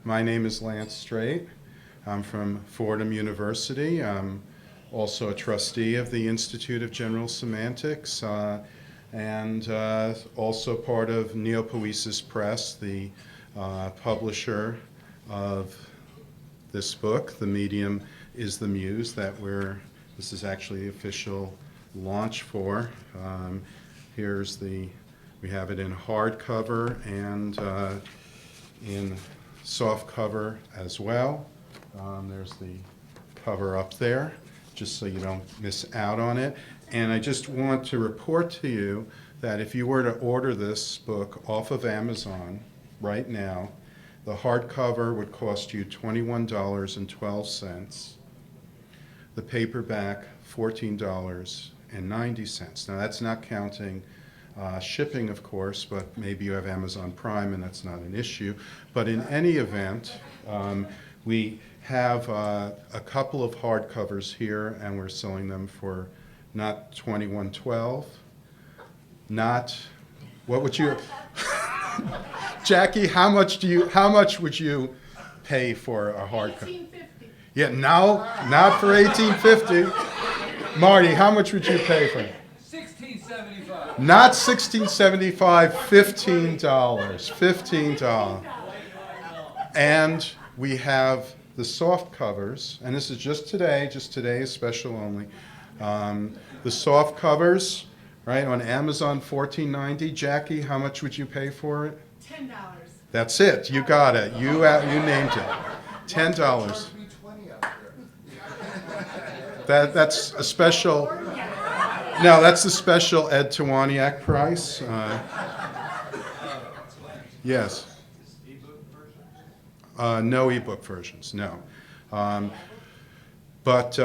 My name is Lance Strate. I'm from Fordham University. I'm also a trustee of the Institute of General Semantics and also part of Neopoesis Press, the publisher of this book, The Medium Is the Muse, this is actually the official launch for. We have it in hardcover and in soft cover as well. There's the cover up there, just so you don't miss out on it. And I just want to report to you that if you were to order this book off of Amazon right now, the hardcover would cost you $21.12. The paperback, $14.90. Now that's not counting shipping, of course, but maybe you have Amazon Prime and that's not an issue. But in any event, we have a couple of hardcovers here, and we're selling them for not $21.12, not, what would you, Jackie, how much would you pay for a hardcover? $18.50. Yeah, no, not for $18.50. Marty, how much would you pay for it? $16.75. Not $16.75, $15. And we have the soft covers, and this is just today is special only. The soft covers, right, on Amazon, $14.90. Jackie, how much would you pay for it? $10. That's it. You got it. You named it. $10. That's a special. No, that's the special Ed Tawaniak price. Yes. No ebook versions, no. But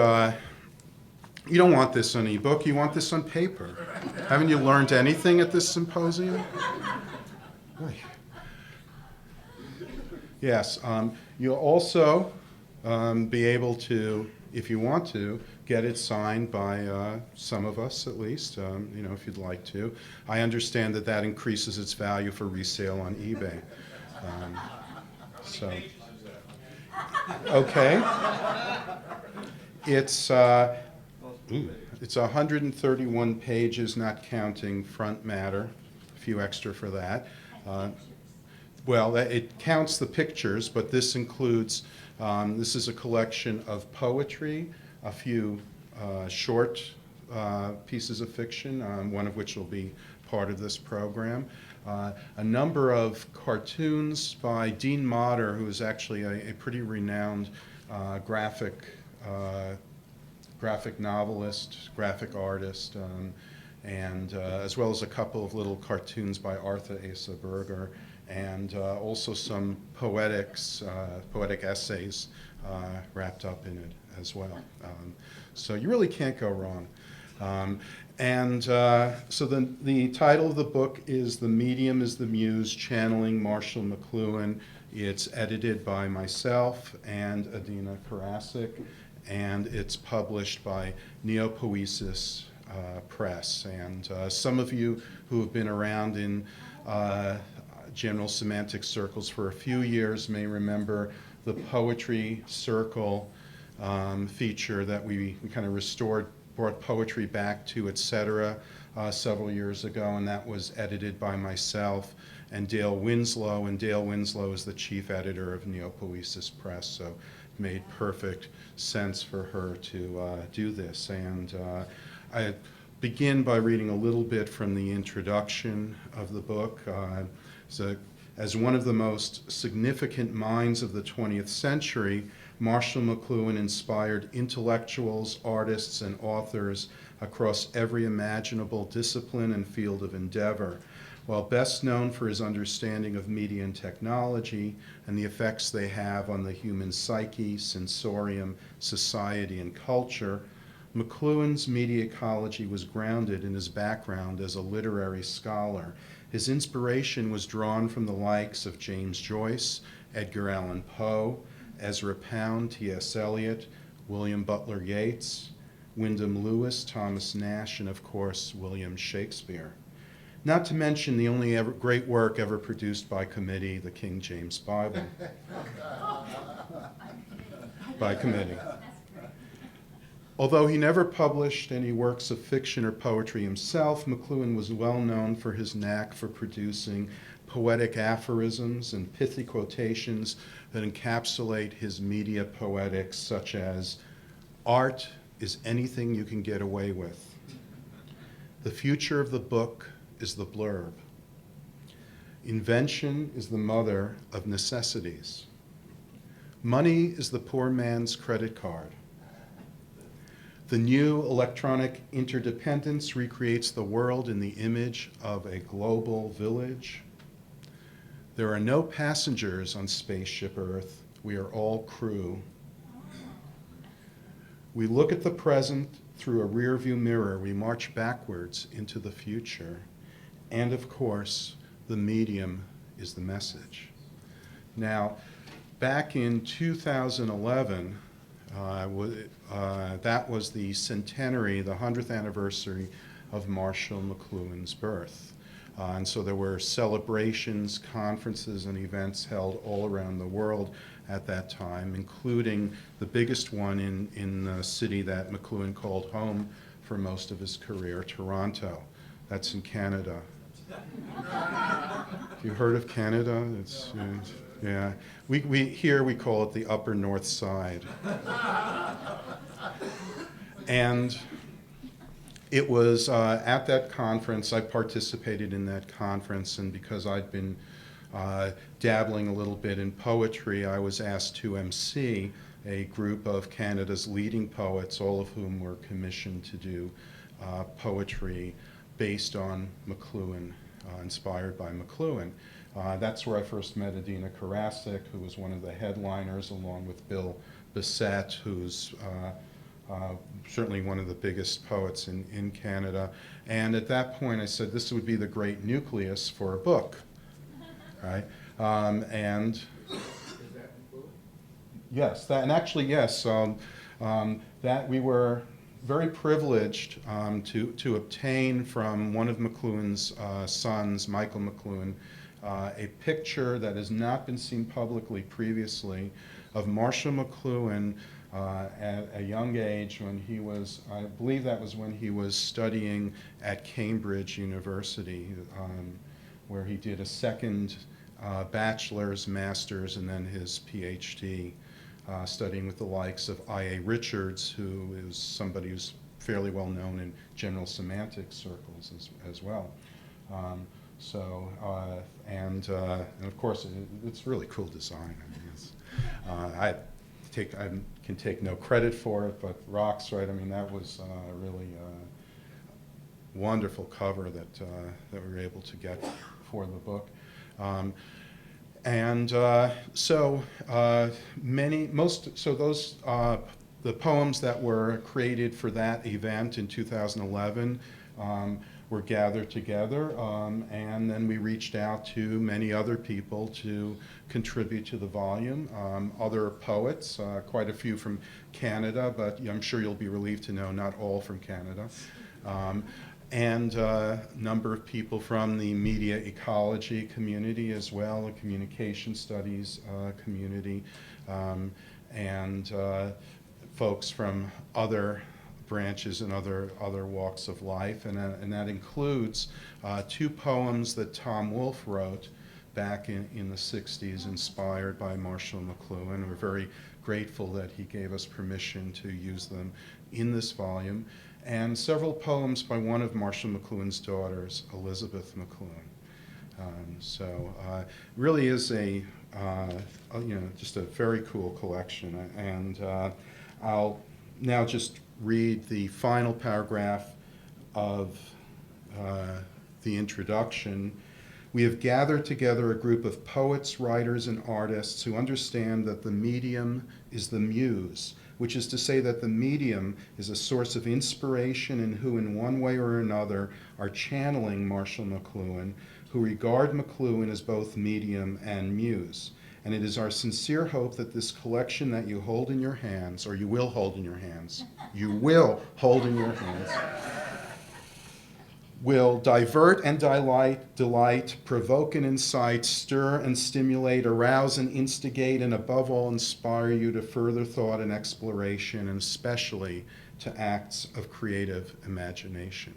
you don't want this on ebook, you want this on paper. Haven't you learned anything at this symposium? Yes, you'll also be able to, if you want to, get it signed by some of us at least, if you'd like to. I understand that increases its value for resale on eBay. Okay. It's 131 pages, not counting front matter, a few extra for that. Well, it counts the pictures, but this includes, this is a collection of poetry, a few short pieces of fiction, one of which will be part of this program. A number of cartoons by Dean Motter, who is actually a pretty renowned graphic novelist, graphic artist, and as well as a couple of little cartoons by Arthur Asa Berger, and also some poetic essays wrapped up in it as well. So you really can't go wrong. So the title of the book is The Medium Is the Muse, Channeling Marshall McLuhan. It's edited by myself and Adina Karasik, and it's published by Neopoesis Press. And some of you who have been around in general semantics circles for a few years may remember the Poetry Circle feature that we kind of brought poetry back to, etc., several years ago, and that was edited by myself and Dale Winslow, and Dale Winslow is the chief editor of Neopoesis Press, so it made perfect sense for her to do this. And I begin by reading a little bit from the introduction of the book. So, as one of the most significant minds of the 20th century, Marshall McLuhan inspired intellectuals, artists, and authors across every imaginable discipline and field of endeavor. While best known for his understanding of media and technology and the effects they have on the human psyche, sensorium, society, and culture, McLuhan's media ecology was grounded in his background as a literary scholar. His inspiration was drawn from the likes of James Joyce, Edgar Allan Poe, Ezra Pound, T.S. Eliot, William Butler Yeats, Wyndham Lewis, Thomas Nash, and of course, William Shakespeare. Not to mention the only great work ever produced by committee, the King James Bible. By committee. Although he never published any works of fiction or poetry himself, McLuhan was well known for his knack for producing poetic aphorisms and pithy quotations that encapsulate his media poetics, such as, "Art is anything you can get away with. The future of the book is the blurb. Invention is the mother of necessities. Money is the poor man's credit card. The new electronic interdependence recreates the world in the image of a global village. There are no passengers on spaceship Earth. We are all crew. We look at the present through a rearview mirror. We march backwards into the future. And of course, the medium is the message." Now, back in 2011, that was the centenary, the 100th anniversary of Marshall McLuhan's birth. And so there were celebrations, conferences, and events held all around the world at that time, including the biggest one in the city that McLuhan called home for most of his career, Toronto. That's in Canada. Have you heard of Canada? It's, yeah. Here we call it the Upper North Side. And it was at that conference, I participated in that conference, and because I'd been dabbling a little bit in poetry, I was asked to MC a group of Canada's leading poets, all of whom were commissioned to do poetry based on McLuhan, inspired by McLuhan. That's where I first met Adina Karasik, who was one of the headliners, along with Bill Bissett, who's certainly one of the biggest poets in Canada. And at that point I said this would be the great nucleus for a book, right? And Is that included? yes, that, and actually yes, that we were very privileged to obtain from one of McLuhan's sons, Michael McLuhan, a picture that has not been seen publicly previously of Marshall McLuhan at a young age when he was, I believe that was when he was studying at Cambridge University, where he did a second bachelor's, master's, and then his PhD. Studying with the likes of I.A. Richards, who is somebody who's fairly well known in general semantics circles as well. And of course, it's really cool design. I mean, I can take no credit for it, but rocks, right? I mean, that was really a wonderful cover that we were able to get for the book. The poems that were created for that event in 2011 were gathered together, and then we reached out to many other people to contribute to the volume. Other poets, quite a few from Canada, but I'm sure you'll be relieved to know not all from Canada. And a number of people from the media ecology community as well, the communication studies community, and folks from other branches and other walks of life. And that includes two poems that Tom Wolfe wrote back in the 60s, inspired by Marshall McLuhan. We're very grateful that he gave us permission to use them in this volume. And several poems by one of Marshall McLuhan's daughters, Elizabeth McLuhan. Really is just a very cool collection. And I'll now just read the final paragraph of the introduction. We have gathered together a group of poets, writers, and artists who understand that the medium is the muse, which is to say that the medium is a source of inspiration and who in one way or another are channeling Marshall McLuhan, who regard McLuhan as both medium and muse. And it is our sincere hope that this collection that you hold in your hands, or you will hold in your hands, you will hold in your hands, will divert and delight, provoke and incite, stir and stimulate, arouse and instigate, and above all inspire you to further thought and exploration, and especially to acts of creative imagination.